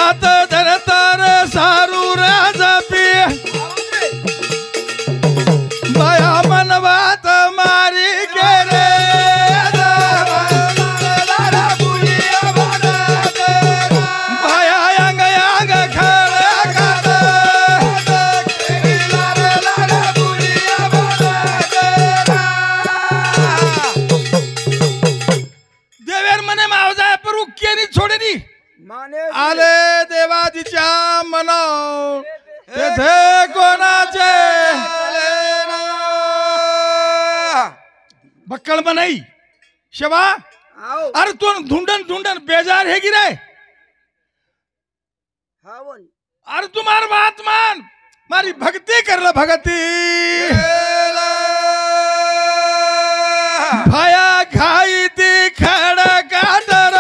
हात धरतार सारू राजपी बाया मनवात मारी गेले बाया अंग अंग खळ काढ देवेर मने मावजा पर उक्केनी छोडेनी आले देवाजीच्या मनाव तेथे कोणाचे बक्कळ बनाई शेवा अरे तू धुंडन धुंडन बेजार है गिरे अरे तुम्हार बात मान मारी भक्ति कर ला भगती भाया घाई ती खड़ काटर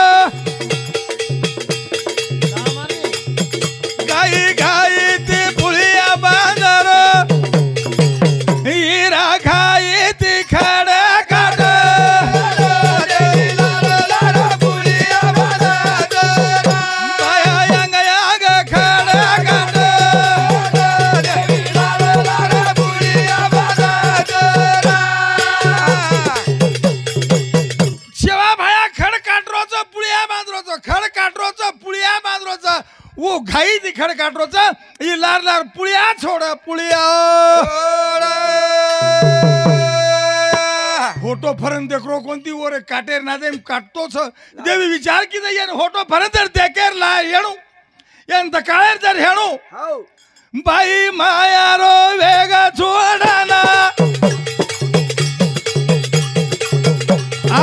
गाई गाई ती पुलिया बांधर हीरा घाई ती खड़ वो घाई ती खड़ काटरोचा ये लार लार पुळ्या छोड़ पुळ्या होटो फरन देखरो कोणती ओरे काटेर ना दे काटतोच देवी विचार की नाही होटो फरन जर देकेर ला येणू यंत काळेर जर हेणू बाई माया रो वेग छोडाना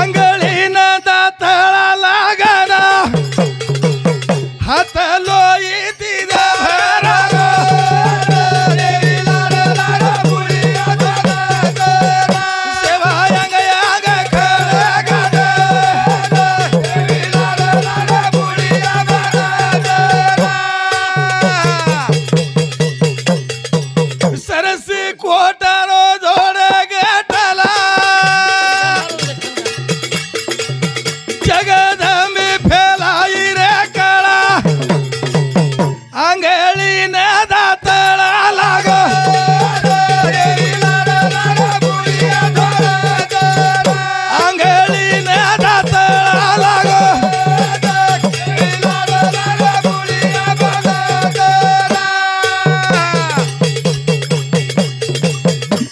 अंगळीन दातळा लागाना हात लोई ती भरा सेवा अंग अंग खळ काढ सरसी कोटारो जोड गेटला जगदंबी फेलाई रे कळा अंगळी न दातळा लाग अंगळी न दातळा लाग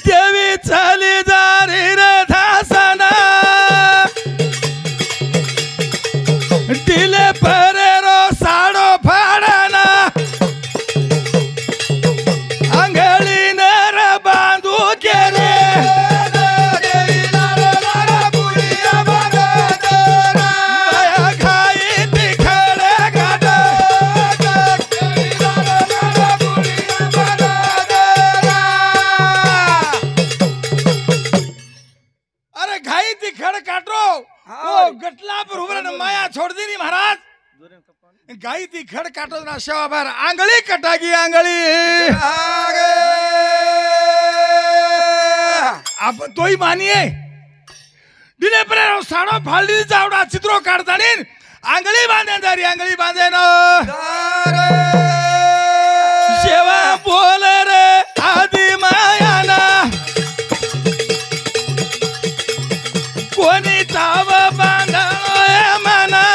देवी चाली जारी रे धासना दिले परेरो साडो फाडना अंगळी नर बांधू केले बाया घाई ती खळ काढ अरे घाई ती खड़ काटरो ओ गटला पर उभरन माया छोड़ देनी महाराज गाई ती खड़ काटो ना शेवा भर आंगली कटागी आंगली अब तोही मानिये दिले पर साडो फाळली जावडा चित्रो काढतानी आंगली बांधे दारी आंगली बांधे न शेवा बोल रे आदि मायाना कोणी ताव बांधलोय मना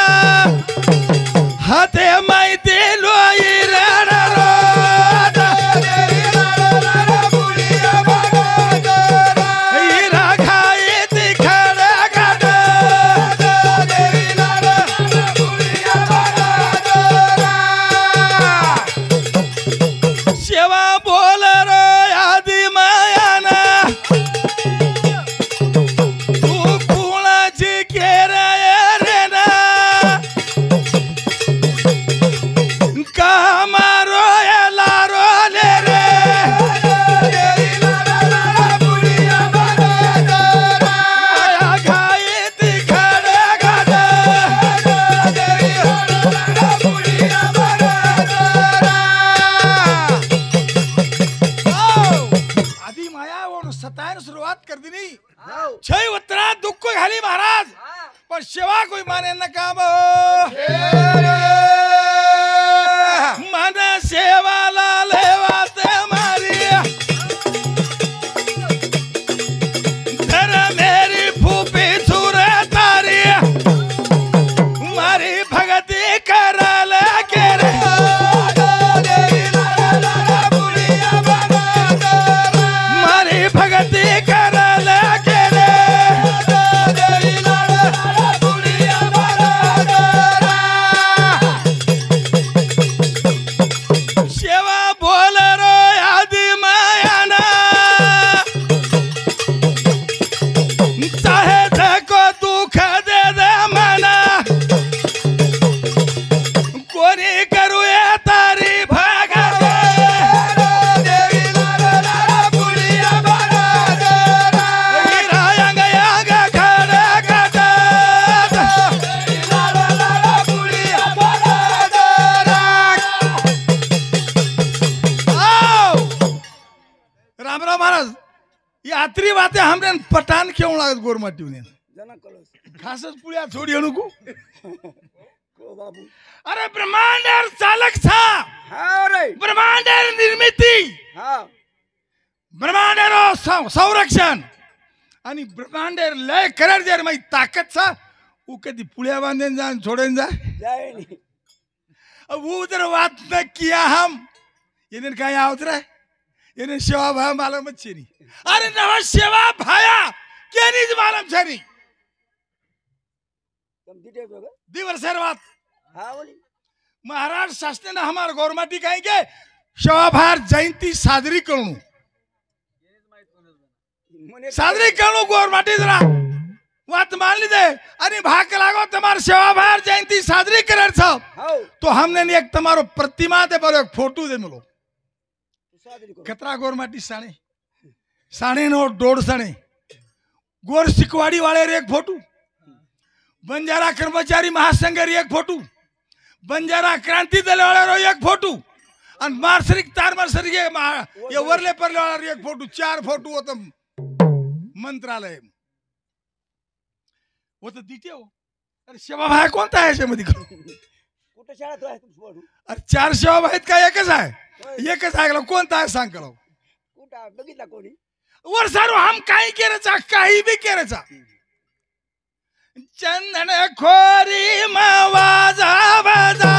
हाते माहिती लोई रडरो हिरा घाई ती खळ काढ आणि करूया तारी भगत राम राम महाराज यात्री बातें हमने पठान क्यों लागत गोरमाटी ने खासच पुळ्या छोडी आणू को बाबू अरे ब्रह्मांडर चालक था हा रे ब्रह्मांडर निर्मिती हा ब्रह्मांडर संरक्षण आणि ब्रह्मांडर लय करर जर माही ताकद सा उ कधी पुळ्या बांधेन जा छोडेन जा जाय नहीं अब वो उधर बात न किया हम ये काय आवत रे ये सेवा भाया मालूम अच्छी नहीं अरे नवा सेवा भाया क्या नहीं मालूम छनी तुम डिटेल दोगे दिवर सर्वात हाँ बोली महाराज शासने ना हमारे गौरमाटी कहेंगे सेवाभार जयंती साजरी करू साजरी करू गौरमाटी जरा वात मान ली दे आणि भाग लागो तुम्हारे सेवाभार जयंती साजरी कर तो हमने एक तुम्हारो प्रतिमा दे पर एक फोटो दे मिलो कतरा गौरमाटी साणे साणे नो डोड़ साणे गोर सिकवाड़ी वाले रे एक फोटो बंजारा कर्मचारी महासंघ रे एक फोटो बंजारा क्रांति दल वाले एक फोटो और मार्सरिक तार मार्सरिक ये वरले परले वाला एक फोटो 4 फोटो होता मंत्रालय वो तो दीटे हो अरे सेवा भाई कोणता आहे याच्यामध्ये कुठे शाळेत आहे तुम सोडू अरे 4 सेवा भाई का एकच आहे कोणता आहे सांग कळव कुठे बघितला कोणी वर सारो हम काही केराचा काही बी केराचा चंदन खोरी मवाजा वाजा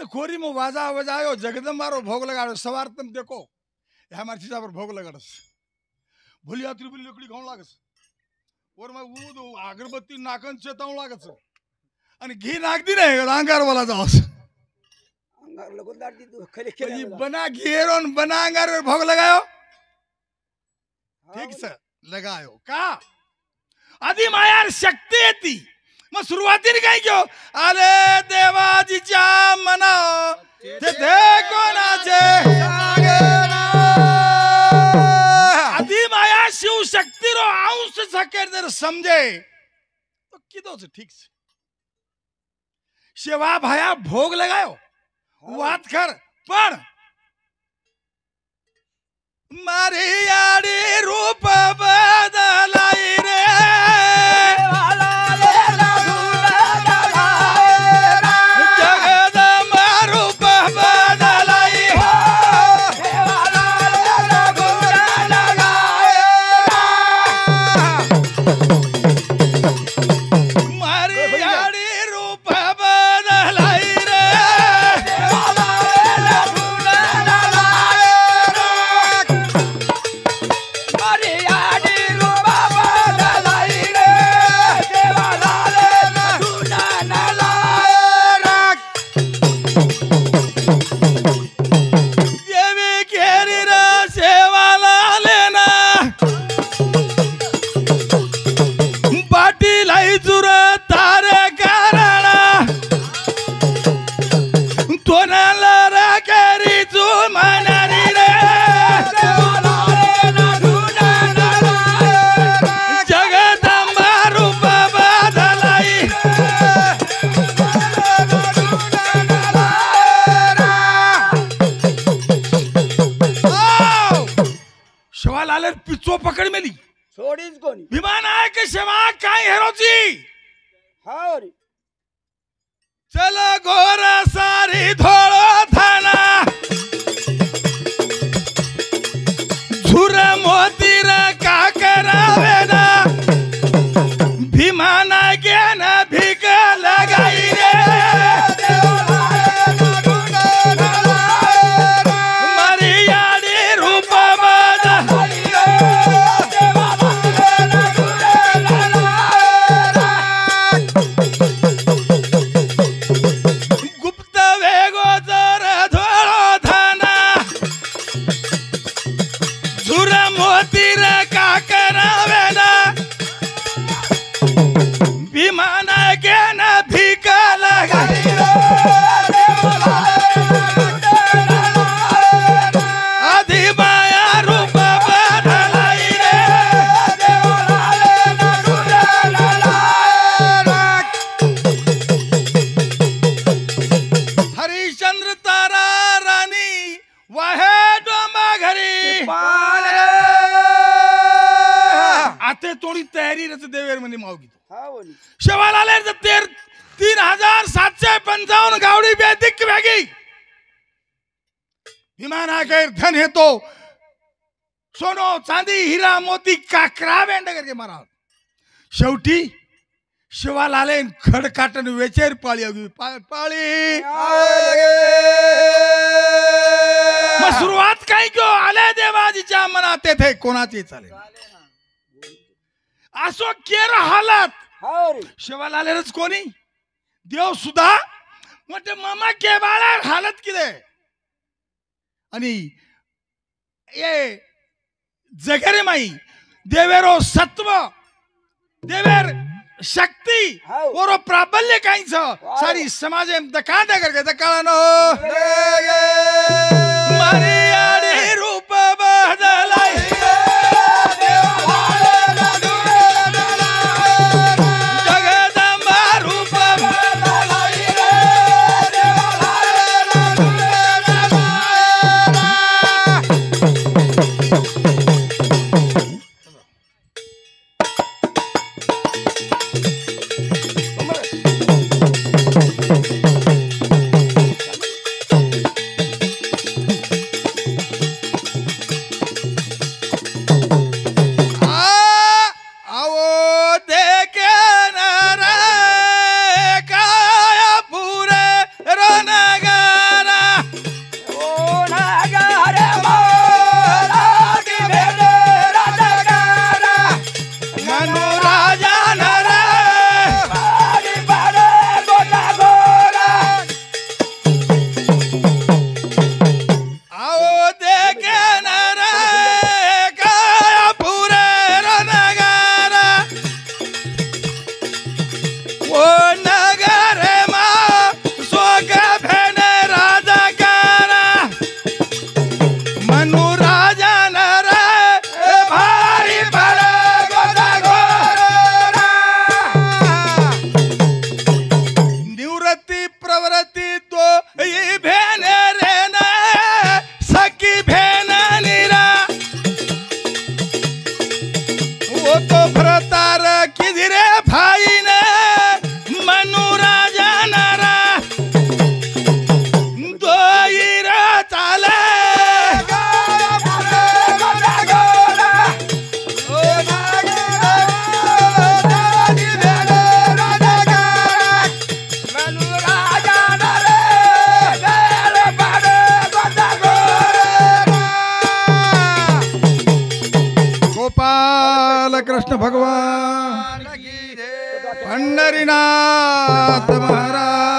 खोरी में वाजा बजायो जगदम्बारो भोग लगाड़ो सवार तुम देखो हमारे चीजा पर भोग लगाड़स भूलिया त्रिपुरी लकड़ी खाऊं लागस और मैं वो अगरबत्ती नाकन चेताऊं लागस आणि घी नाक दी नाही अंगार वाला जाओस अंगार लगून दाट दी खले खेले बना घेरोन बना अंगार पर भोग लगायो ठीक से लगायो का आदि मायार शक्ती येती मग सुरुवातीने काय क्यो आले देवाजीच्या मना ते कोणाचे आदि माया शिव शक्ति रो अंश सकेर जर समझे तो किदो से ठीक से सेवा भाया भोग लगायो वात कर पण मारी याडी रूप बदलाई रे सोडीच कोणी भीमा नायक सेवा काय हेरोची हा रे चल गोर सारी धोळो थाना झुर मोतीर का करावे ना भीमा नायकेन भीक लगाई रे मर्यादे रूप गुप्त वेगो जर धोळो थाना झुर मोतीर का करावे ना भीमा नायकेन भीक लगाई आधी माया रूप बदलाई रे हरिश्चंद्र तारा राणी वाहे डोंबा घरी आते थोडी तयारी रच देवेर मध्ये माव घेतो हा बोली शेवालाले 3755 गावडी बेदिक वेगी विमाना गैर धन है तो सोनो चांदी हिरा मोती काकरा वेंड करके मारा शेवटी शिवालाले खडकाटन वेचेर पाळी होगी पाळी मग सुरुवात काय क्यों आले देवाजीच्या मनात थे कोणाची चालेल असो केर हालत हा रे शिवालालेच कोणी देव सुद्धा म्हणजे मामा केवाळा हालत किदे आणि ये जगरे माई देवेरो सत्व देवेर शक्ती हाव. ओरो प्राबल्य काहीच सारी समाज दकांड करके दकाळनो मर्यादे रूप बदलाई जगदंबा रूप बदलाई कृष्ण भगवान पंढरीनाथ महाराज